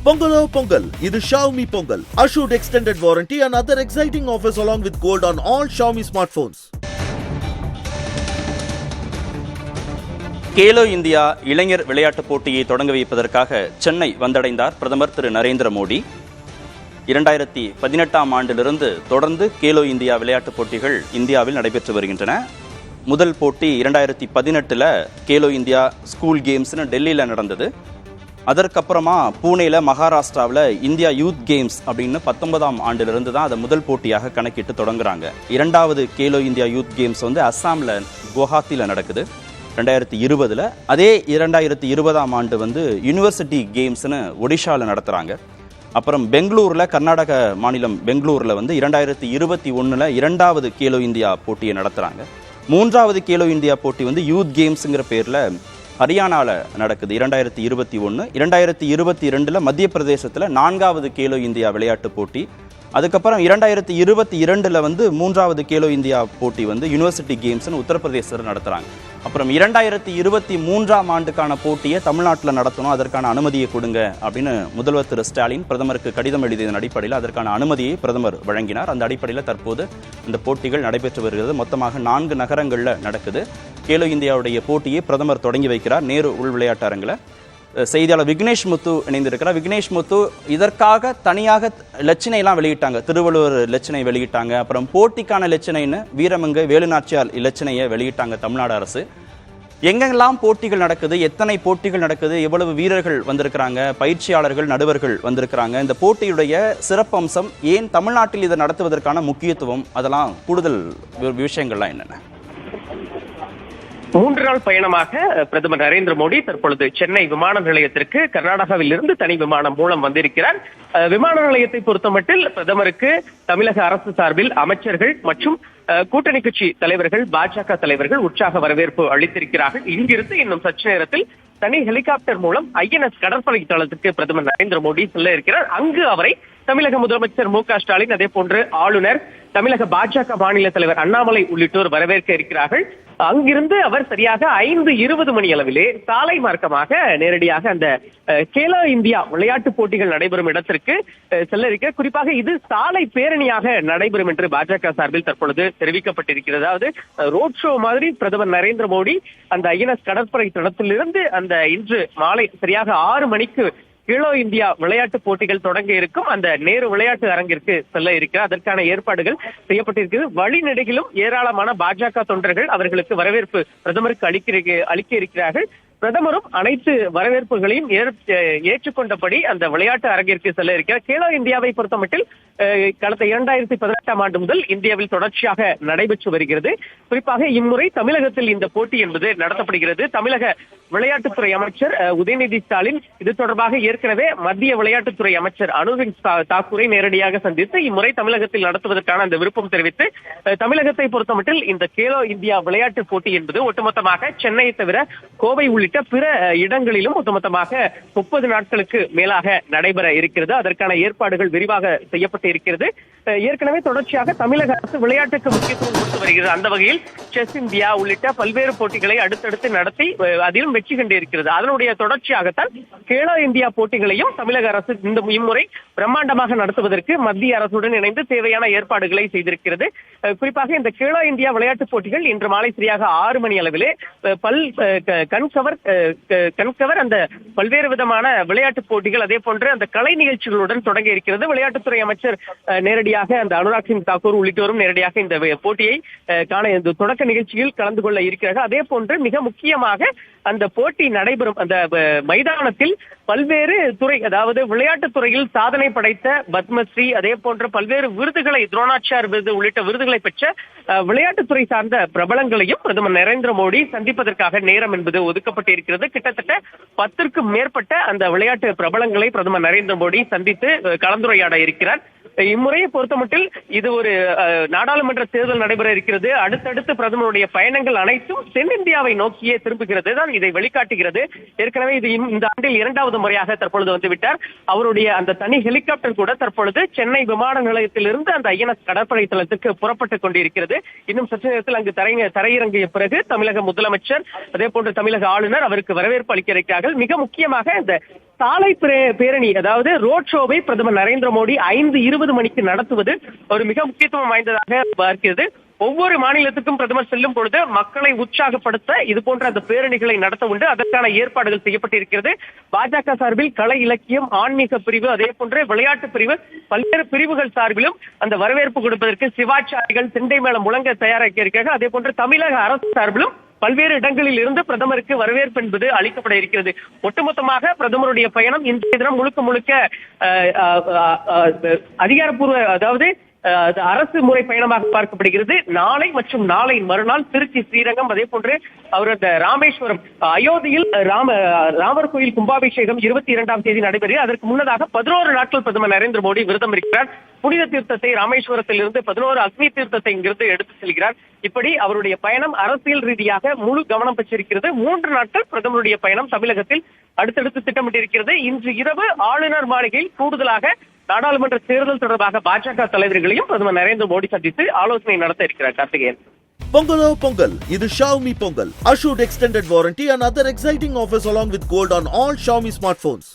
Pongalo Pongal. This is Xiaomi Pongal. Assured extended warranty and other exciting offers along with gold on all Xiaomi smartphones. Khelo India இளைஞர் விளையாட்டுப் போட்டியை தொடங்க வைப்பதற்காக சென்னை வந்தடைந்தார் பிரதமர் திரு நரேந்திர மோடி. 2018ஆம் ஆண்டிலிருந்து தொடர்ந்து கேலோ இந்தியா விளையாட்டுப் போட்டிகள் இந்தியாவில் நடைபெற்று வருகின்றன. முதல் போட்டி 2018 கேலோ இந்தியா ஸ்கூல் கேம்ஸ்னு டெல்லியில் நடந்தது. அதற்கப்புறமா பூனேல மகாராஷ்டிராவில் இந்தியா யூத் கேம்ஸ் அப்படின்னு 19ஆம் ஆண்டிலிருந்து தான் அதை முதல் போட்டியாக கணக்கிட்டு தொடங்குறாங்க. இரண்டாவது கேலோ இந்தியா யூத் கேம்ஸ் அஸ்ஸாமில் குவஹாத்தியில் நடக்குது 2020. அதே 2020ஆம் ஆண்டு யூனிவர்சிட்டி கேம்ஸ்னு ஒடிஷாவில் நடத்துகிறாங்க. அப்புறம் பெங்களூரில் கர்நாடக மாநிலம் பெங்களூரில் 2021 இரண்டாவது கேலோ இந்தியா போட்டியை நடத்துகிறாங்க. மூன்றாவது கேலோ இந்தியா போட்டி யூத் கேம்ஸுங்கிற பேரில் ஹரியானாவில் நடக்குது 2021. 2022 மத்திய பிரதேசத்தில் 4வது கேலோ இந்தியா விளையாட்டு போட்டி. அதுக்கப்புறம் 2022 மூன்றாவது கேலோ இந்தியா போட்டி யூனிவர்சிட்டி கேம்ஸ்னு உத்தரப்பிரதேசத்தில் நடத்துகிறாங்க. அப்புறம் 2023ஆம் ஆண்டுக்கான போட்டியை தமிழ்நாட்டில் நடத்தணும், அதற்கான அனுமதியை கொடுங்க அப்படின்னு முதல்வர் திரு ஸ்டாலின் பிரதமருக்கு கடிதம் எழுதியதன் அடிப்படையில் அதற்கான அனுமதியை பிரதமர் வழங்கினார். அந்த அடிப்படையில் தற்போது இந்த போட்டிகள் நடைபெற்று வருகிறது. மொத்தமாக 4 நகரங்களில் நடக்குது. கேலோ இந்தியாவுடைய போட்டியை பிரதமர் தொடங்கி வைக்கிறார் நேரு உள் விளையாட்டு அரங்கில். செய்தியாளர் விக்னேஷ் முத்து இணைந்திருக்கிறார். விக்னேஷ் முத்து, இதற்காக தனியாக இலச்சினையெல்லாம் வெளியிட்டாங்க. திருவள்ளுவர் இலச்சினை வெளியிட்டாங்க, அப்புறம் போட்டிக்கான இலச்சினைன்னு வீரமங்கை வேலுநாச்சியார் இலச்சினையை வெளியிட்டாங்க தமிழ்நாடு அரசு. எங்கெல்லாம் போட்டிகள் நடக்குது, எத்தனை போட்டிகள் நடக்குது, எவ்வளவு வீரர்கள் வந்திருக்கிறாங்க, பயிற்சியாளர்கள் நடுவர்கள் வந்திருக்கிறாங்க, இந்த போட்டியுடைய சிறப்பம்சம், ஏன் தமிழ்நாட்டில் இதை நடத்துவதற்கான முக்கியத்துவம், அதெல்லாம் கூடுதல் விஷயங்கள்லாம் என்னென்ன? 3 நாள் பயணமாக பிரதமர் நரேந்திர மோடி தற்பொழுது சென்னை விமான நிலையத்திற்கு கர்நாடகாவில் இருந்து தனி விமானம் மூலம் வந்திருக்கிறார். விமான நிலையத்தை பொறுத்தமட்டில் பிரதமருக்கு தமிழக அரசு சார்பில் அமைச்சர்கள் மற்றும் கூட்டணி கட்சி தலைவர்கள், பாஜக தலைவர்கள் உற்சாக வரவேற்பு அளித்திருக்கிறார்கள். இங்கிருந்து இன்னும் சற்று நேரத்தில் தனி ஹெலிகாப்டர் மூலம் INS கடற்படை தளத்திற்கு பிரதமர் நரேந்திர மோடி செல்ல இருக்கிறார். அங்கு அவரை தமிழக முதலமைச்சர் மு.க. ஸ்டாலின், அதே போன்று ஆளுநர், தமிழக பாஜக மாநில தலைவர் அண்ணாமலை உள்ளிட்டோர் வரவேற்க இருக்கிறார்கள். அங்கிருந்து அவர் சரியாக 5:20 மணி அளவிலே சாலை மார்க்கமாக நேரடியாக அந்த கேலோ இந்தியா விளையாட்டு போட்டிகள் நடைபெறும் இடத்திற்கு செல்ல இருக்க. குறிப்பாக இது சாலை பேரணியாக நடைபெறும் என்று பாஜக சார்பில் தற்பொழுது தெரிவிக்கப்பட்டிருக்கிறது. அதாவது ரோட் ஷோ மாதிரி பிரதமர் நரேந்திர மோடி அந்த INS கடற்படை தளத்திலிருந்து அந்த இன்று மாலை சரியாக 6 மணிக்கு கேலோ இந்தியா விளையாட்டு போட்டிகள் தொடங்க இருக்கும் அந்த நேரு விளையாட்டு அரங்கிற்கு செல்ல இருக்கிறார். அதற்கான ஏற்பாடுகள் செய்யப்பட்டிருக்கிறது. வழிநெடுகிலும் ஏராளமான பாஜக தொண்டர்கள் அவர்களுக்கு வரவேற்பு பிரதமருக்கு அளிக்க இருக்கிறார்கள். பிரதமரும் அனைத்து வரவேற்புகளையும் ஏற்றுக்கொண்டபடி அந்த விளையாட்டு அரங்கிற்கு செல்ல இருக்கிறார். கேலோ இந்தியாவை பொறுத்தமட்டில் கடந்த 2018ஆம் ஆண்டு முதல் இந்தியாவில் தொடர்ச்சியாக நடைபெற்று வருகிறது. குறிப்பாக இம்முறை தமிழகத்தில் இந்த போட்டி என்பது நடத்தப்படுகிறது. தமிழக விளையாட்டுத்துறை அமைச்சர் உதயநிதி ஸ்டாலின் இது தொடர்பாக ஏற்கனவே மத்திய விளையாட்டுத்துறை அமைச்சர் அனுராக் தாக்கூரை நேரடியாக சந்தித்து இம்முறை தமிழகத்தில் நடத்துவதற்கான அந்த விருப்பம் தெரிவித்து தமிழகத்தை பொறுத்தமட்டில் இந்த கேலோ இந்தியா விளையாட்டு போட்டி என்பது ஒட்டுமொத்தமாக சென்னையை தவிர கோவை உள்ளிட்ட பிற இடங்களிலும் ஒட்டுமொத்தமாக 30 நாட்களுக்கு மேலாக நடைபெற இருக்கிறது. அதற்கான ஏற்பாடுகள் விரிவாக செய்யப்பட்டு இருக்கிறது. ஏற்கனவே தொடர்ச்சியாக தமிழக அரசு விளையாட்டுக்கு முக்கியத்துவம் கொடுத்து வருகிறது. அந்த வகையில் செஸ் இந்தியா உள்ளிட்ட பல்வேறு போட்டிகளை அடுத்தடுத்து நடத்தி அதிலும் வெற்றி கண்டு இருக்கிறது. அதனுடைய தொடர்ச்சியாகத்தான் கேலோ இந்தியா போட்டிகளையும் தமிழக அரசு இம்முறை பிரம்மாண்டமாக நடத்துவதற்கு மத்திய அரசுடன் இணைந்து தேவையான ஏற்பாடுகளை செய்திருக்கிறது. குறிப்பாக இந்த கேலோ இந்தியா விளையாட்டுப் போட்டிகள் இன்று மாலை சரியாக 6 மணி அளவிலே கண்கவர் அந்த பல்வேறு விதமான விளையாட்டுப் போட்டிகள், அதே போன்று அந்த கலை நிகழ்ச்சிகளுடன் தொடங்க இருக்கிறது. விளையாட்டுத்துறை அமைச்சர் நேரடியாக அந்த அனுராக் தாக்கூர் உள்ளிட்டோரும் நேரடியாக இந்த போட்டியை காண இந்த தொடக்க நிகழ்ச்சியில் கலந்து கொள்ள இருக்கிறார்கள். அதே போன்று மிக முக்கியமாக அந்த போட்டி நடைபெறும் அந்த மைதானத்தில் பல்வேறு துறை, அதாவது விளையாட்டுத் துறையில் சாதனை படைத்த பத்மஸ்ரீ, அதே போன்ற பல்வேறு விருதுகளை, துரோணாச்சார் விருது உள்ளிட்ட விருதுகளை பெற்ற விளையாட்டுத்துறை சார்ந்த பிரபலங்களையும் பிரதமர் நரேந்திர மோடி சந்திப்பதற்காக நேரம் என்பது ஒதுக்கப்பட்டிருக்கிறது. கிட்டத்தட்ட 10க்கும் மேற்பட்ட அந்த விளையாட்டு பிரபலங்களை பிரதமர் நரேந்திர மோடி சந்தித்து கலந்துரையாட இருக்கிறார். இம்முறையை பொறுத்தமட்டில் இது ஒரு நாடாளுமன்ற தேர்தல் நடைபெற இருக்கிறது. அடுத்தடுத்து பிரதமருடைய பயணங்கள் அனைத்தும் தென்னிந்தியாவை நோக்கியே திரும்புகிறது தான் இதை வெளிக்காட்டுகிறது. ஏற்கனவே இது இந்த ஆண்டில் 2வது முறையாக தற்பொழுது வந்துவிட்டார். அவருடைய அந்த தனி ஹெலிகாப்டர் கூட தற்பொழுது சென்னை விமான நிலையத்திலிருந்து அந்த INS கடற்படை தளத்துக்கு புறப்பட்டுக் கொண்டிருக்கிறது. இன்னும் சற்று நேரத்தில் அங்கு தரையிறங்கிய பிறகு தமிழக முதலமைச்சர், அதே போன்று தமிழக ஆளுநர் அவருக்கு வரவேற்பு அளிக்க இருக்கிறார்கள். மிக முக்கியமாக இந்த சாலை பேரணி, அதாவது ரோட் ஷோவை பிரதமர் நரேந்திர மோடி 5:20 மணிக்கு நடத்துவது ஒரு மிக முக்கியத்துவம் வாய்ந்ததாக பார்க்கிறது. ஒவ்வொரு மாநிலத்துக்கும் பிரதமர் செல்லும் பொழுது மக்களை உற்சாகப்படுத்த இது போன்ற அந்த பேரணிகளை நடத்த உண்டு. அதற்கான ஏற்பாடுகள் செய்யப்பட்டிருக்கிறது. பாஜக சார்பில் கலை இலக்கியம், ஆன்மீக பிரிவு, அதே போன்ற விளையாட்டு பிரிவு, பல்வேறு பிரிவுகள் சார்பிலும் அந்த வரவேற்பு கொடுப்பதற்கு சிவாச்சாரிகள் திண்டை மேளம் முழங்க தயாராகி இருக்கிறார்கள். அதே போன்று தமிழக அரசு சார்பிலும் பல்வேறு இடங்களில் இருந்து பிரதமருக்கு வரவேற்பு என்பது அளிக்கப்பட இருக்கிறது. ஒட்டுமொத்தமாக பிரதமருடைய பயணம் இன்றைய தினம் முழுக்க முழுக்க அதிகாரப்பூர்வ, அதாவது அரசு முறை பயணமாக பார்க்கப்படுகிறது. நாளை மற்றும் நாளை மறுநாள் திருச்சி, ஸ்ரீரங்கம், அதே போன்று அவரது ராமேஸ்வரம், அயோத்தியில் ராமர் கோயில் கும்பாபிஷேகம் 22ஆம் தேதி நடைபெறுகிறது. அதற்கு முன்னதாக 11 நாட்கள் பிரதமர் நரேந்திர மோடி விரதம் இருக்கிறார். புனித தீர்த்தத்தை ராமேஸ்வரத்தில் இருந்து 11 அக்னி தீர்த்தத்தை இங்கிருந்து எடுத்து செல்கிறார். இப்படி அவருடைய பயணம் அரசியல் ரீதியாக முழு கவனம் பெற்றிருக்கிறது. 3 நாட்கள் பிரதமருடைய பயணம் தமிழகத்தில் அடுத்தடுத்து திட்டமிட்டிருக்கிறது. இன்று இரவு ஆளுநர் மாளிகையில் கூடுதலாக நாடாளுமன்ற தேர்தல் தொடர்பாக பாஜக தலைவர்களையும் பிரதமர் நரேந்திர மோடி சந்தித்து ஆலோசனை நடத்த இருக்கிறார். Karthikeyan. Pongalo Pongal. This is Xiaomi Pongal. Assured extended warranty and other exciting offers along with gold on all Xiaomi smartphones.